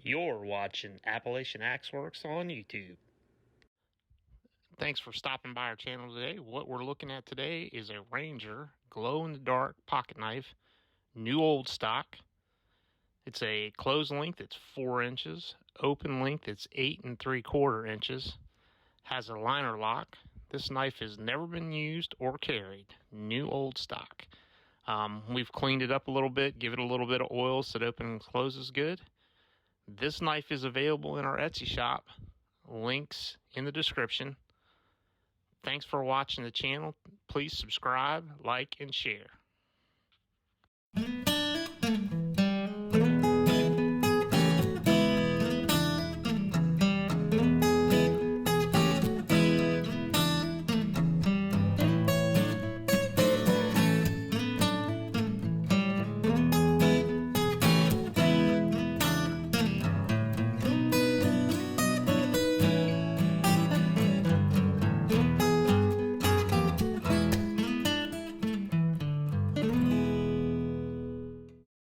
You're watching Appalachian Axeworks on YouTube. Thanks for stopping by our channel today. What we're looking at today is a Ranger glow-in-the-dark pocket knife, new old stock. It's a closed length, it's 4 inches. Open length, it's 8 3/4 inches. Has a liner lock. This knife has never been used or carried. New old stock. We've cleaned it up a little bit, give it a little bit of oil so it opens and closes good. This knife is available in our Etsy shop. Links in the description. Thanks for watching the channel. Please subscribe, like, and share.